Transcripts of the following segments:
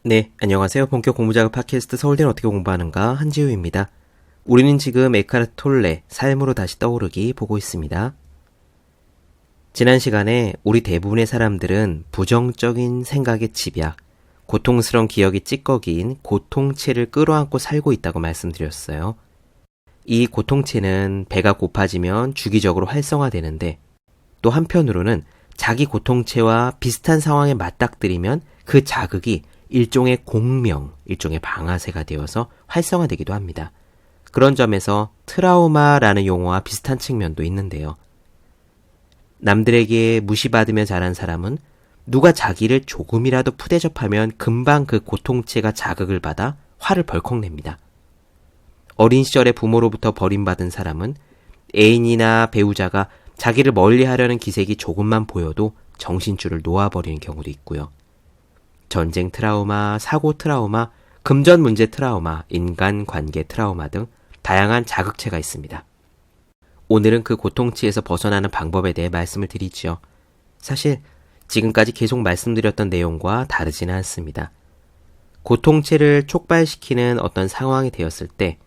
네, 안녕하세요. 본격 공부작업 팟캐스트 서울대는 어떻게 공부하는가 한지우입니다. 우리는 지금 에카르트 톨레 삶으로 다시 떠오르기 보고 있습니다. 지난 시간에 우리 대부분의 사람들은 부정적인 생각의 집약, 고통스러운 기억이 찌꺼기인 고통체를 끌어안고 살고 있다고 말씀드렸어요. 이 고통체는 배가 고파지면 주기적으로 활성화되는데 또 한편으로는 자기 고통체와 비슷한 상황에 맞닥뜨리면 그 자극이 일종의 공명, 일종의 방아쇠가 되어서 활성화되기도 합니다. 그런 점에서 트라우마라는 용어와 비슷한 측면도 있는데요. 남들에게 무시받으며 자란 사람은 누가 자기를 조금이라도 푸대접하면 금방 그 고통체가 자극을 받아 화를 벌컥 냅니다. 어린 시절에 부모로부터 버림받은 사람은 애인이나 배우자가 자기를 멀리하려는 기색이 조금만 보여도 정신줄을 놓아버리는 경우도 있고요. 전쟁 트라우마, 사고 트라우마, 금전 문제 트라우마, 인간관계 트라우마 등 다양한 자극체가 있습니다. 오늘은 그 고통치에서 벗어나는 방법에 대해 말씀을 드리지요. 사실 지금까지 계속 말씀드렸던 내용과 다르지는 않습니다. 고통체를 촉발시키는 어떤 상황이 되었을 때,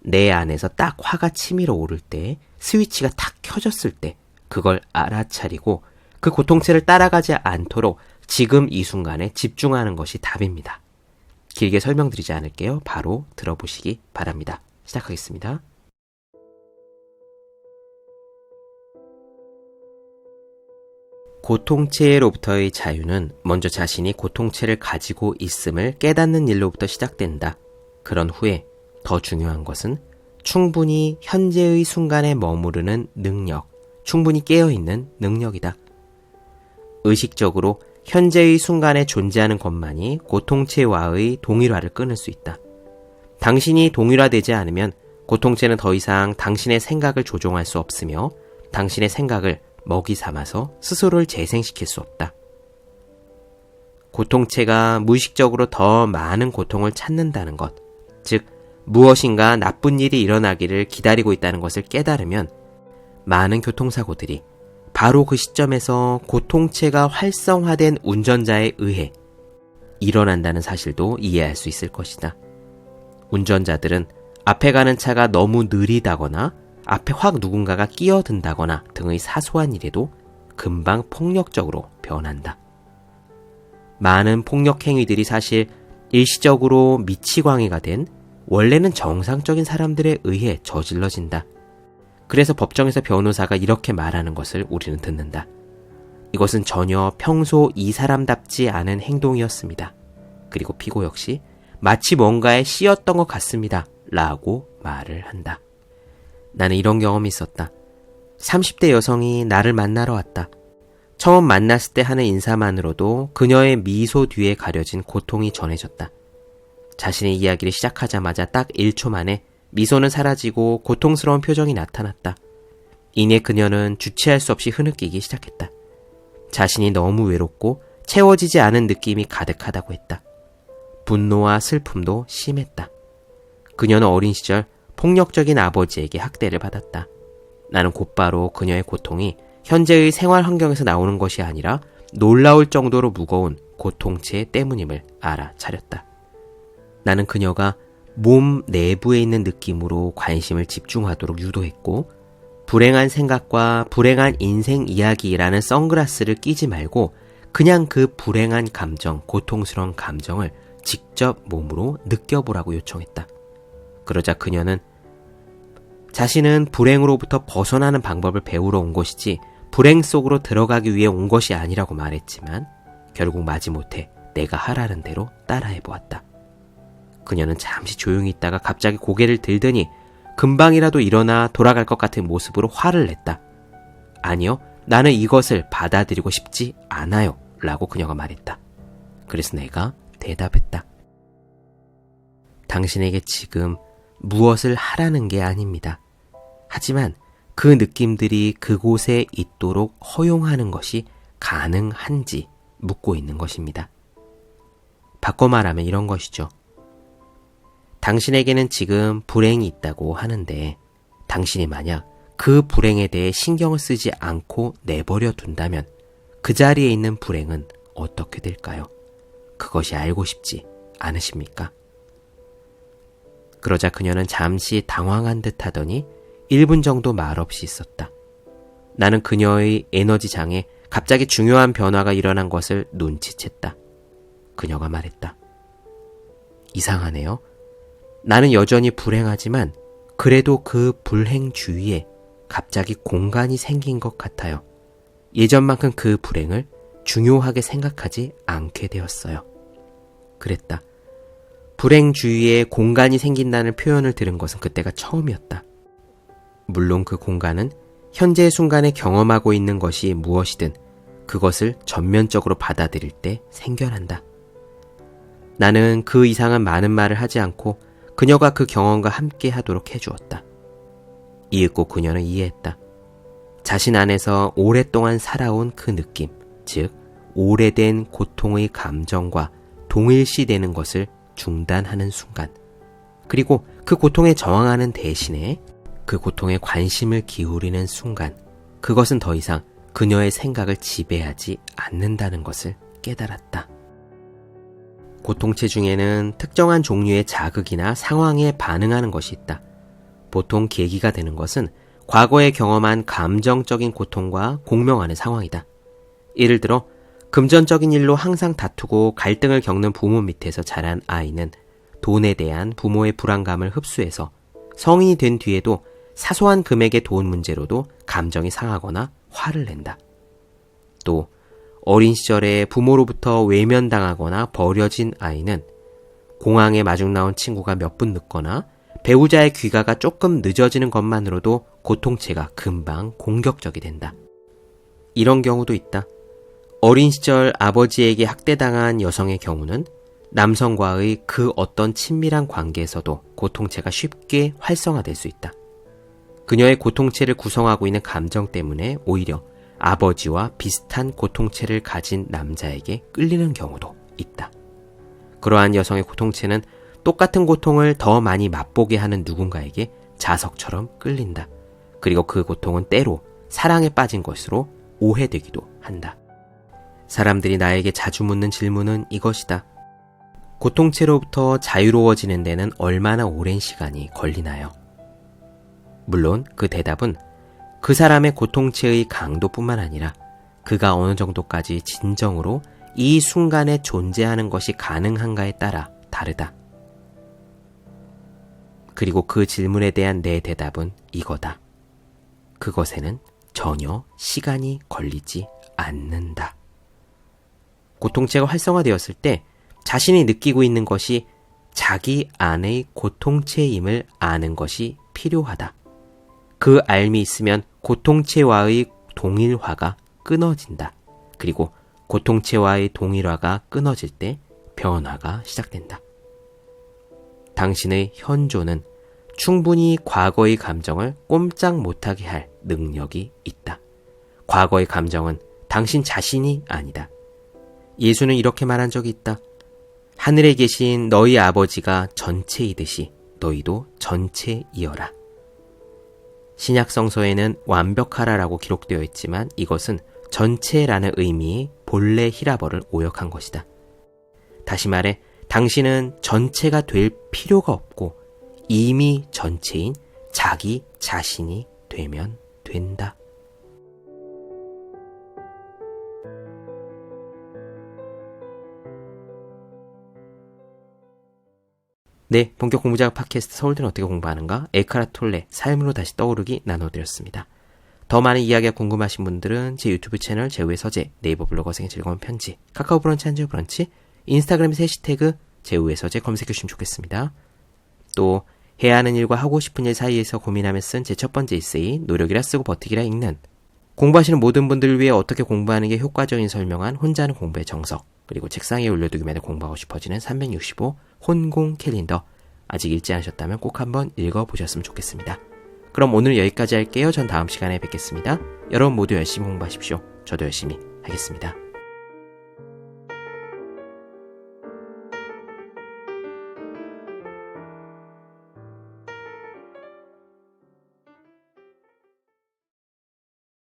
내 안에서 딱 화가 치밀어 오를 때, 스위치가 탁 켜졌을 때 그걸 알아차리고 그 고통체를 따라가지 않도록 지금 이 순간에 집중하는 것이 답입니다. 길게 설명드리지 않을게요. 바로 들어보시기 바랍니다. 시작하겠습니다. 고통체로부터의 자유는 먼저 자신이 고통체를 가지고 있음을 깨닫는 일로부터 시작된다. 그런 후에 더 중요한 것은 충분히 현재의 순간에 머무르는 능력, 충분히 깨어있는 능력이다. 의식적으로 현재의 순간에 존재하는 것만이 고통체와의 동일화를 끊을 수 있다. 당신이 동일화되지 않으면 고통체는 더 이상 당신의 생각을 조종할 수 없으며 당신의 생각을 먹이 삼아서 스스로를 재생시킬 수 없다. 고통체가 무의식적으로 더 많은 고통을 찾는다는 것, 즉 무엇인가 나쁜 일이 일어나기를 기다리고 있다는 것을 깨달으면 많은 교통사고들이 바로 그 시점에서 고통체가 활성화된 운전자에 의해 일어난다는 사실도 이해할 수 있을 것이다. 운전자들은 앞에 가는 차가 너무 느리다거나 앞에 확 누군가가 끼어든다거나 등의 사소한 일에도 금방 폭력적으로 변한다. 많은 폭력 행위들이 사실 일시적으로 미치광이가 된 원래는 정상적인 사람들에 의해 저질러진다. 그래서 법정에서 변호사가 이렇게 말하는 것을 우리는 듣는다. 이것은 전혀 평소 이 사람답지 않은 행동이었습니다. 그리고 피고 역시 마치 뭔가에 씌였던 것 같습니다. 라고 말을 한다. 나는 이런 경험이 있었다. 30대 여성이 나를 만나러 왔다. 처음 만났을 때 하는 인사만으로도 그녀의 미소 뒤에 가려진 고통이 전해졌다. 자신의 이야기를 시작하자마자 딱 1초 만에 미소는 사라지고 고통스러운 표정이 나타났다. 이내 그녀는 주체할 수 없이 흐느끼기 시작했다. 자신이 너무 외롭고 채워지지 않은 느낌이 가득하다고 했다. 분노와 슬픔도 심했다. 그녀는 어린 시절 폭력적인 아버지에게 학대를 받았다. 나는 곧바로 그녀의 고통이 현재의 생활 환경에서 나오는 것이 아니라 놀라울 정도로 무거운 고통체 때문임을 알아차렸다. 나는 그녀가 몸 내부에 있는 느낌으로 관심을 집중하도록 유도했고 불행한 생각과 불행한 인생 이야기라는 선글라스를 끼지 말고 그냥 그 불행한 감정, 고통스러운 감정을 직접 몸으로 느껴보라고 요청했다. 그러자 그녀는 자신은 불행으로부터 벗어나는 방법을 배우러 온 것이지 불행 속으로 들어가기 위해 온 것이 아니라고 말했지만 결국 마지못해 내가 하라는 대로 따라해보았다. 그녀는 잠시 조용히 있다가 갑자기 고개를 들더니 금방이라도 일어나 돌아갈 것 같은 모습으로 화를 냈다. 아니요, 나는 이것을 받아들이고 싶지 않아요. 라고 그녀가 말했다. 그래서 내가 대답했다. 당신에게 지금 무엇을 하라는 게 아닙니다. 하지만 그 느낌들이 그곳에 있도록 허용하는 것이 가능한지 묻고 있는 것입니다. 바꿔 말하면 이런 것이죠. 당신에게는 지금 불행이 있다고 하는데 당신이 만약 그 불행에 대해 신경을 쓰지 않고 내버려 둔다면 그 자리에 있는 불행은 어떻게 될까요? 그것이 알고 싶지 않으십니까? 그러자 그녀는 잠시 당황한 듯 하더니 1분 정도 말없이 있었다. 나는 그녀의 에너지장에 갑자기 중요한 변화가 일어난 것을 눈치챘다. 그녀가 말했다. 이상하네요. 나는 여전히 불행하지만 그래도 그 불행 주위에 갑자기 공간이 생긴 것 같아요. 예전만큼 그 불행을 중요하게 생각하지 않게 되었어요. 그랬다. 불행 주위에 공간이 생긴다는 표현을 들은 것은 그때가 처음이었다. 물론 그 공간은 현재의 순간에 경험하고 있는 것이 무엇이든 그것을 전면적으로 받아들일 때 생겨난다. 나는 그 이상은 많은 말을 하지 않고 그녀가 그 경험과 함께 하도록 해주었다. 이윽고 그녀는 이해했다. 자신 안에서 오랫동안 살아온 그 느낌, 즉 오래된 고통의 감정과 동일시되는 것을 중단하는 순간, 그리고 그 고통에 저항하는 대신에 그 고통에 관심을 기울이는 순간, 그것은 더 이상 그녀의 생각을 지배하지 않는다는 것을 깨달았다. 고통체 중에는 특정한 종류의 자극이나 상황에 반응하는 것이 있다. 보통 계기가 되는 것은 과거에 경험한 감정적인 고통과 공명하는 상황이다. 예를 들어 금전적인 일로 항상 다투고 갈등을 겪는 부모 밑에서 자란 아이는 돈에 대한 부모의 불안감을 흡수해서 성인이 된 뒤에도 사소한 금액의 돈 문제로도 감정이 상하거나 화를 낸다. 또 어린 시절에 부모로부터 외면당하거나 버려진 아이는 공항에 마중 나온 친구가 몇 분 늦거나 배우자의 귀가가 조금 늦어지는 것만으로도 고통체가 금방 공격적이 된다. 이런 경우도 있다. 어린 시절 아버지에게 학대당한 여성의 경우는 남성과의 그 어떤 친밀한 관계에서도 고통체가 쉽게 활성화될 수 있다. 그녀의 고통체를 구성하고 있는 감정 때문에 오히려 아버지와 비슷한 고통체를 가진 남자에게 끌리는 경우도 있다. 그러한 여성의 고통체는 똑같은 고통을 더 많이 맛보게 하는 누군가에게 자석처럼 끌린다. 그리고 그 고통은 때로 사랑에 빠진 것으로 오해되기도 한다. 사람들이 나에게 자주 묻는 질문은 이것이다. 고통체로부터 자유로워지는 데는 얼마나 오랜 시간이 걸리나요? 물론 그 대답은 그 사람의 고통체의 강도뿐만 아니라 그가 어느 정도까지 진정으로 이 순간에 존재하는 것이 가능한가에 따라 다르다. 그리고 그 질문에 대한 내 대답은 이거다. 그것에는 전혀 시간이 걸리지 않는다. 고통체가 활성화되었을 때 자신이 느끼고 있는 것이 자기 안의 고통체임을 아는 것이 필요하다. 그 알미 있으면 고통체와의 동일화가 끊어진다. 그리고 고통체와의 동일화가 끊어질 때 변화가 시작된다. 당신의 현존은 충분히 과거의 감정을 꼼짝 못하게 할 능력이 있다. 과거의 감정은 당신 자신이 아니다. 예수는 이렇게 말한 적이 있다. 하늘에 계신 너희 아버지가 전체이듯이 너희도 전체이어라. 신약 성서에는 완벽하라라고 기록되어 있지만 이것은 전체라는 의미의 본래 히라버를 오역한 것이다. 다시 말해 당신은 전체가 될 필요가 없고 이미 전체인 자기 자신이 되면 된다. 네, 본격 공부작업 팟캐스트 서울대는 어떻게 공부하는가? 에카르트 톨레 삶으로 다시 떠오르기 나눠드렸습니다. 더 많은 이야기가 궁금하신 분들은 제 유튜브 채널 제우의 서재, 네이버 블로거 생의 즐거운 편지, 카카오 브런치 한주 브런치, 인스타그램에서 해시태그 제우의 서재 검색해 주시면 좋겠습니다. 또 해야 하는 일과 하고 싶은 일 사이에서 고민하며 쓴 제 첫 번째 에세이 노력이라 쓰고 버티기라 읽는, 공부하시는 모든 분들을 위해 어떻게 공부하는 게 효과적인 설명한 혼자 하는 공부의 정석, 그리고 책상에 올려두기만 해 공부하고 싶어지는 365 혼공 캘린더, 아직 읽지 않으셨다면 꼭 한번 읽어보셨으면 좋겠습니다. 그럼 오늘 여기까지 할게요. 전 다음 시간에 뵙겠습니다. 여러분 모두 열심히 공부하십시오. 저도 열심히 하겠습니다.